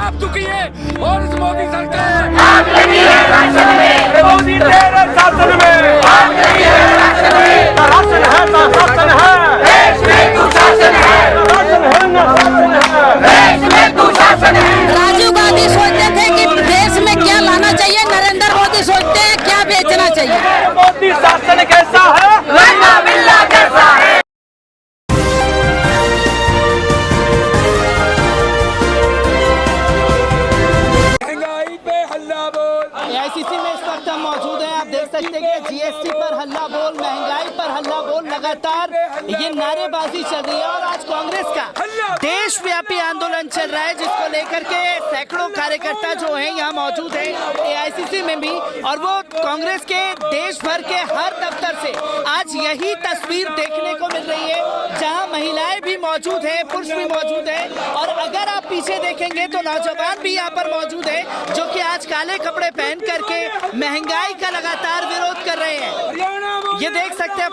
सब दुखी है और इस मोदी सरकार मोदी तेरे शासन में शासन है, शासन है, देश में तू शासन है, शासन है ना, शासन है, देश में तू शासन है। राजीव गांधी सोचते थे कि देश में क्या लाना चाहिए, नरेंद्र मोदी सोचते हैं क्या बेचना चाहिए। मोदी शासन कैसा है, लल्ला बिल्ला कैसा है। महंगाई पे हल्ला बोल। AICC में इस वक्त हम मौजूद हैं। आप देख सकते हैं कि GST पर हल्ला बोल, महंगाई पर हल्ला बोल, लगातार ये नारेबाजी चल रही है और आज कांग्रेस का देशव्यापी आंदोलन चल रहा है, जिसको लेकर के सैकड़ों कार्यकर्ता जो हैं यहाँ मौजूद हैं AICC में भी, और वो कांग्रेस के देश भर के हर दफ्तर से आज यही तस्वीर देखने को मिल रही है, जहाँ महिलाएं भी मौजूद हैं, पुरुष भी मौजूद हैं, और अगर आप पीछे देखेंगे तो नौजवान भी यहाँ पर मौजूद है, जो कि आज काले कपड़े पहन करके महंगाई का लगातार विरोध कर रहे हैं। ये देख सकते हैं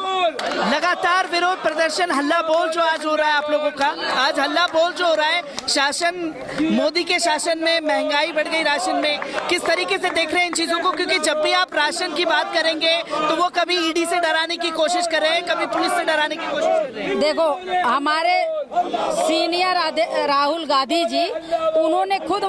लगातार विरोध प्रदर्शन, हल्ला बोल जो आज हो रहा है आप लोगों का। आज हल्ला बोल जो हो रहा है, शासन मोदी के शासन में महंगाई बढ़ गई, राशन में किस तरीके से देख रहे हैं इन चीजों को, क्योंकि जब भी आप राशन की बात करेंगे तो वो कभी ईडी से डराने की कोशिश कर रहे हैं, कभी पुलिस से डराने की कोशिश कर रहे हैं। देखो, हमारे सीनियर राहुल गांधी जी, उन्होंने खुद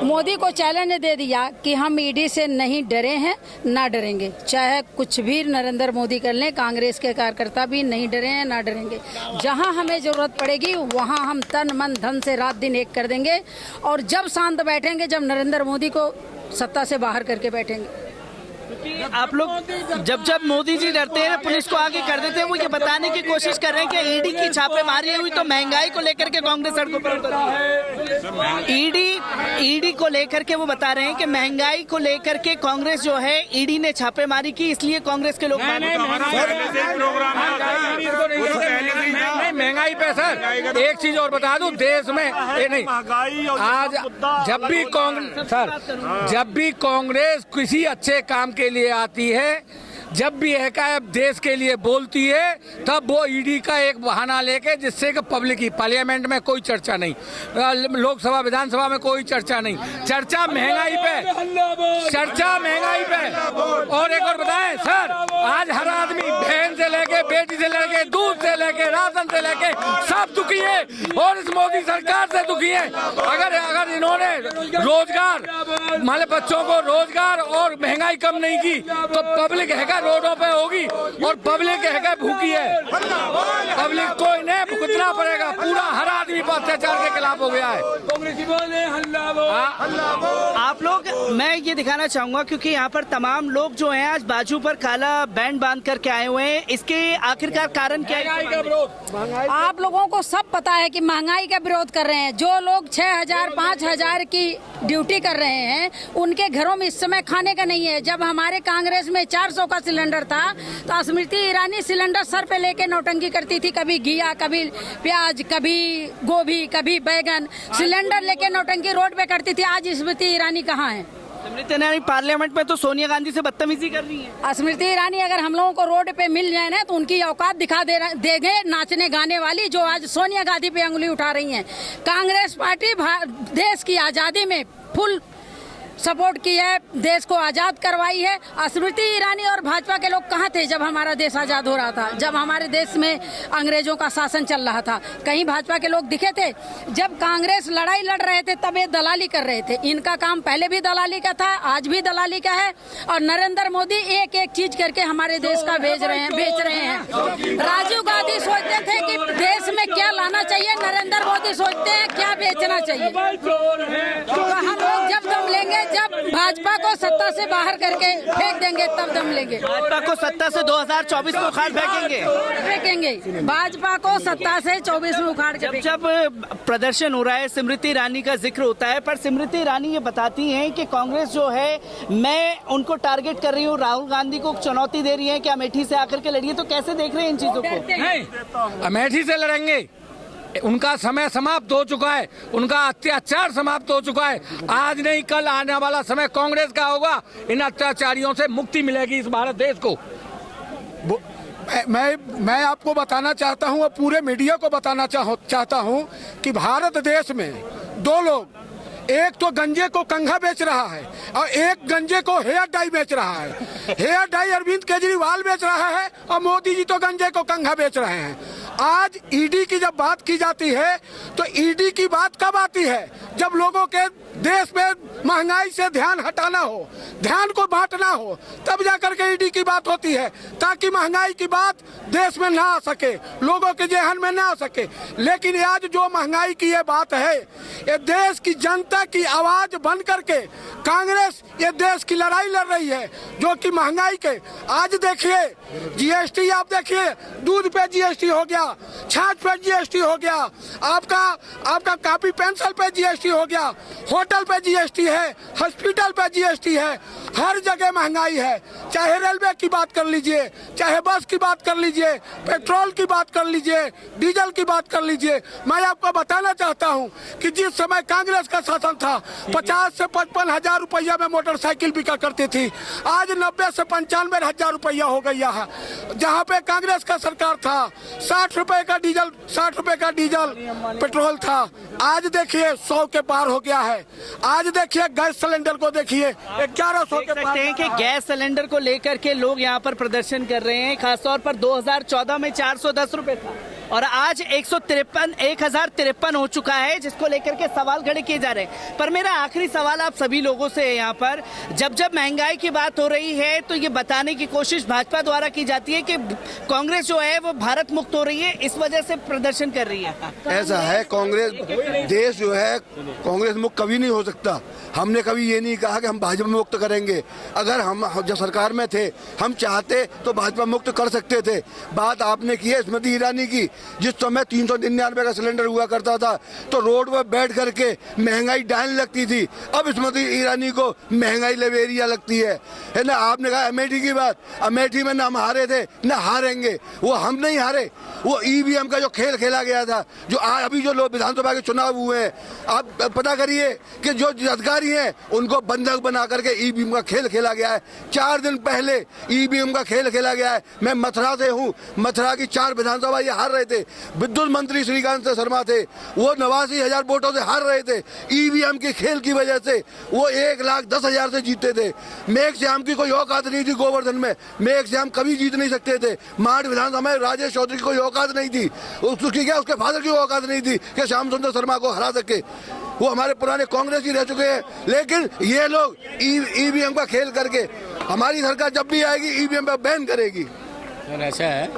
मोदी को चैलेंज दे दिया कि हम ईडी से नहीं डरे हैं, ना डरेंगे, चाहे कुछ भी नरेंद्र मोदी कर लें। कांग्रेस के कार्यकर्ता भी नहीं डरे हैं, ना डरेंगे। जहां हमें जरूरत पड़ेगी वहां हम तन मन धन से रात दिन एक कर देंगे, और जब शांत बैठेंगे, जब नरेंद्र मोदी को सत्ता से बाहर करके बैठेंगे। आप लोग जब मोदी जी डरते हैं, पुलिस को आगे कर देते हैं, वो ये बताने की कोशिश कर रहे हैं कि ईडी की छापेमारी हुई तो महंगाई को लेकर के कांग्रेस सड़कों पर उतर है। ईडी को लेकर के वो बता रहे हैं कि महंगाई को लेकर के कांग्रेस जो है, ईडी ने छापेमारी की, इसलिए कांग्रेस के लोग महंगाई पे सर एक चीज और बता दूं, देश में ये नहीं, आज जब भी कांग्रेस किसी अच्छे काम के लिए आती है, जब भी एकाएक देश के लिए बोलती है, तब वो ईडी का एक बहाना लेके, जिससे कि पब्लिक की पार्लियामेंट में कोई चर्चा नहीं, लोकसभा विधानसभा में कोई चर्चा नहीं, चर्चा महंगाई पे, चर्चा महंगाई पे। और एक और बताएं सर, आज हर आदमी बहन से लेके, बेटी से लेके, दूध से लेके, राशन से लेके सब दुखी है और इस मोदी सरकार से दुखी है। अगर इन्होंने रोजगार, हमारे बच्चों को रोजगार और महंगाई कम नहीं की तो पब्लिक है रोडों पे होगी, और पब्लिक है भूखी है। पब्लिक को इन्हें भुगतना पड़ेगा, पूरा हर आदमी पर अत्याचार के खिलाफ हो गया है। आप लोग, मैं ये दिखाना चाहूंगा क्योंकि यहाँ पर तमाम लोग जो हैं आज बाजू पर काला बैंड बांध करके आए हुए हैं, इसके आखिरकार कारण क्या है? आप लोगों को सब पता है कि महंगाई का विरोध कर रहे हैं। जो लोग 6,000 5,000 की ड्यूटी कर रहे हैं, उनके घरों में इस समय खाने का नहीं है। जब हमारे कांग्रेस में 400 का सिलेंडर था तो स्मृति ईरानी सिलेंडर सर पे लेके नौटंकी करती थी, कभी घिया, कभी प्याज, कभी गोभी, कभी बैगन, सिलेंडर लेके नौटंकी रोड पे करती थी। आज स्मृति ईरानी कहाँ है? स्मृति ईरानी पार्लियामेंट में तो सोनिया गांधी से बदतमीजी कर रही है। स्मृति ईरानी अगर हम लोगों को रोड पे मिल जाए ना, तो उनकी औकात दिखा देंगे नाचने गाने वाली, जो आज सोनिया गांधी पे अंगुली उठा रही हैं। कांग्रेस पार्टी देश की आज़ादी में फुल सपोर्ट की है, देश को आज़ाद करवाई है। स्मृति ईरानी और भाजपा के लोग कहाँ थे जब हमारा देश आज़ाद हो रहा था, जब हमारे देश में अंग्रेजों का शासन चल रहा था? कहीं भाजपा के लोग दिखे थे? जब कांग्रेस लड़ाई लड़ रहे थे तब ये दलाली कर रहे थे। इनका काम पहले भी दलाली का था, आज भी दलाली का है, और नरेंद्र मोदी एक एक चीज करके हमारे देश का बेच रहे हैं। राजीव गांधी सोचते थे कि देश में क्या लाना चाहिए, नरेंद्र मोदी सोचते हैं क्या बेचना चाहिए। तो हम लोग जब दम लेंगे, जब भाजपा को सत्ता से बाहर करके फेंक देंगे, तब दम लेंगे। भाजपा को सत्ता से 2024 में उखाड़ फेंकेंगे। भाजपा को सत्ता से 24 में उखाड़ के। जब प्रदर्शन हो रहा है, स्मृति ईरानी का जिक्र होता है, पर स्मृति ईरानी ये बताती हैं कि कांग्रेस जो है, मैं उनको टारगेट कर रही हूँ, राहुल गांधी को चुनौती दे रही है कि अमेठी से आकर के लड़िए। तो कैसे देख रहे हैं इन चीजों को? नहीं, अमेठी से लड़ेंगे, उनका समय समाप्त हो चुका है, उनका अत्याचार समाप्त हो चुका है। आज नहीं कल आने वाला समय कांग्रेस का होगा, इन अत्याचारियों से मुक्ति मिलेगी इस भारत देश को। मैं आपको बताना चाहता हूं और पूरे मीडिया को बताना चाहता हूं कि भारत देश में दो लोग, एक तो गंजे को कंघा बेच रहा है और एक गंजे को हेयर डाई बेच रहा है। हेयर डाई अरविंद केजरीवाल बेच रहा है और मोदी जी तो गंजे को कंघा बेच रहे हैं। आज ईडी की जब बात की जाती है तो ईडी की बात कब आती है? जब लोगों के देश में महंगाई से ध्यान हटाना हो, ध्यान को बांटना हो, तब जाकर के ईडी की बात होती है, ताकि महंगाई की बात देश में ना आ सके, लोगों के जेहन में ना आ सके। लेकिन आज जो महंगाई की ये बात है, ये देश की जनता की आवाज बन करके कांग्रेस ये देश की लड़ाई लड़ रही है, जो कि महंगाई के। आज देखिए जीएसटी, आप देखिए दूध पे जीएसटी हो गया, छाछ पे जीएसटी हो गया, आपका कॉपी पेंसिल पे जीएसटी हो गया, होटल पे जीएसटी है, हॉस्पिटल पे जीएसटी है, हर जगह महंगाई है। चाहे रेलवे की बात कर लीजिए, चाहे बस की बात कर लीजिए, पेट्रोल की बात कर लीजिए, डीजल की बात कर लीजिए। मैं आपको बताना चाहता हूं कि जिस समय कांग्रेस का शासन था 50 से 55 हजार रुपया में मोटरसाइकिल बिका करती थी, आज 90 से 95 हजार रुपया हो गया है। जहां पे कांग्रेस का सरकार था 60 रुपए का डीजल पेट्रोल था, आज देखिए 100 के पार हो गया है। आज देखिए गैस सिलेंडर को देखिए 1100 के पार। हैं कि गैस सिलेंडर को लेकर के लोग यहाँ पर प्रदर्शन कर रहे हैं। खासतौर पर 2014 में 410 रुपए था और आज 1053 हो चुका है, जिसको लेकर के सवाल खड़े किए जा रहे हैं। पर मेरा आखिरी सवाल आप सभी लोगों से है, यहाँ पर जब महंगाई की बात हो रही है तो ये बताने की कोशिश भाजपा द्वारा की जाती है कि कांग्रेस जो है वो भारत मुक्त हो रही है, इस वजह से प्रदर्शन कर रही है। ऐसा है, कांग्रेस देश जो है कांग्रेस मुक्त कभी नहीं हो सकता। हमने कभी ये नहीं कहा कि हम भाजपा मुक्त करेंगे। अगर हम जब सरकार में थे, हम चाहते तो भाजपा मुक्त कर सकते थे। बात आपने की है स्मृति ईरानी की, जिस समय 399 का सिलेंडर हुआ करता था तो रोड पर बैठ करके महंगाई डालने लगती थी। अब स्मृति ईरानी को महंगाई लवेरिया लगती है ना। आपने कहा अमेठी की बात, अमेठी में ना हम हारे थे ना हारेंगे, वो हम नहीं हारे। वो ईवीएम का जो खेल खेला गया था, जो अभी जो लोग विधानसभा के चुनाव हुए हैं, आप पता करिए कि जो अधिकारी हैं उनको बंधक बना करके ईवीएम का खेल खेला गया है। 4 दिन पहले ईवीएम का खेल खेला गया है। मैं मथुरा से हूँ, मथुरा की 4 विधानसभा ये हार रहे थे। विद्युत मंत्री श्रीकांत शर्मा थे, वो 89,000 वोटों से हार रहे थे। ईवीएम के खेल की वजह से वो 1,10,000 से जीते थे। मेघश्याम की कोई औकात नहीं थी गोवर्धन में, मेघश्याम कभी जीत नहीं सकते थे। माठ विधानसभा में राजेश चौधरी की कोई औकात नहीं थी, उसकी क्या उसके फादर की औकात नहीं थी कि श्याम सुंदर शर्मा को हरा सके। वो हमारे पुराने कांग्रेस ही रह चुके हैं। लेकिन ये लोग ईवीएम का खेल करके, हमारी सरकार जब भी आएगी ईवीएम पर बैन करेगी। ऐसा है,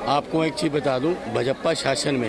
आपको एक चीज़ बता दूं, भाजपा शासन में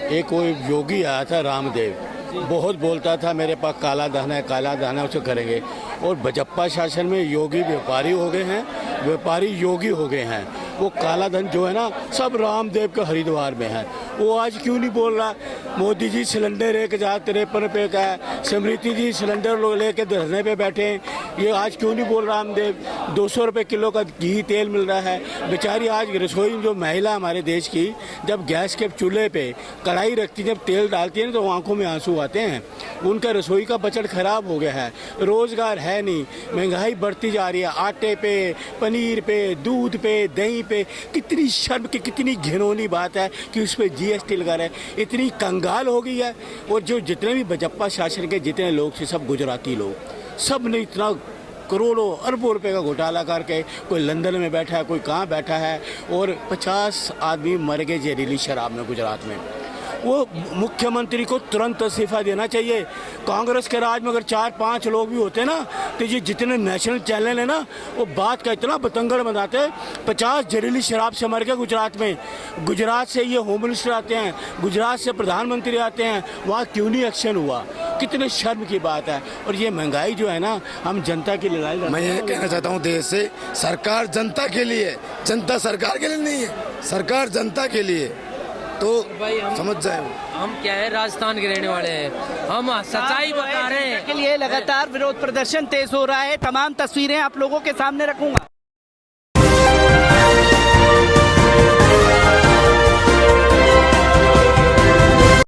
एक कोई योगी आया था रामदेव, बहुत बोलता था मेरे पास काला धन है उसे करेंगे। और भाजपा शासन में योगी व्यापारी हो गए हैं, व्यापारी योगी हो गए हैं। वो काला धन जो है ना सब रामदेव के हरिद्वार में है। वो आज क्यों नहीं बोल रहा? मोदी जी सिलेंडर 1053 रुपये का है, स्मृति जी सिलेंडर लेके धरने पे बैठे हैं, ये आज क्यों नहीं बोल रहा? रामदेव 200 रुपये किलो का घी तेल मिल रहा है। बेचारी आज रसोई में जो महिला हमारे देश की जब गैस के चूल्हे पे कढ़ाई रखती, जब तेल डालती है ना तो आंखों में आंसू आते हैं। उनका रसोई का बजट खराब हो गया है, रोजगार है नहीं, महंगाई बढ़ती जा रही है। आटे पे, पनीर पे, दूध पे, दही पे। कितनी शर्म की, कितनी घिनौनी बात है कि उस पर जीएसटी लगा रहे हैं। इतनी कंगाल हो गई है। और जो जितने भी भाजपा शासन के जितने लोग थे सब गुजराती लोग, सब ने इतना करोड़ों अरबों रुपए का घोटाला करके, कोई लंदन में बैठा है, कोई कहाँ बैठा है, और 50 आदमी मर गए जहरीली शराब में गुजरात में। वो मुख्यमंत्री को तुरंत इस्तीफा देना चाहिए। कांग्रेस के राज में अगर 4-5 लोग भी होते ना तो ये जितने नेशनल चैनल है ना वो बात का इतना बतंगड़ बनाते। 50 जहरीली शराब से मर गए गुजरात में। गुजरात से ये होम मिनिस्टर आते हैं, गुजरात से प्रधानमंत्री आते हैं, वहाँ क्यों नहीं एक्शन हुआ? कितने शर्म की बात है। और ये महंगाई जो है ना, हम जनता की लड़ाई। मैं ये कहना चाहता हूँ, देश से सरकार जनता के लिए, जनता सरकार के लिए नहीं है, सरकार जनता के लिए। तो भाई समझ जाए, हम क्या है, राजस्थान के रहने वाले हैं, हम सच्चाई बता रहे हैं। के लिए लगातार विरोध प्रदर्शन तेज हो रहा है। तमाम तस्वीरें आप लोगों के सामने रखूंगा।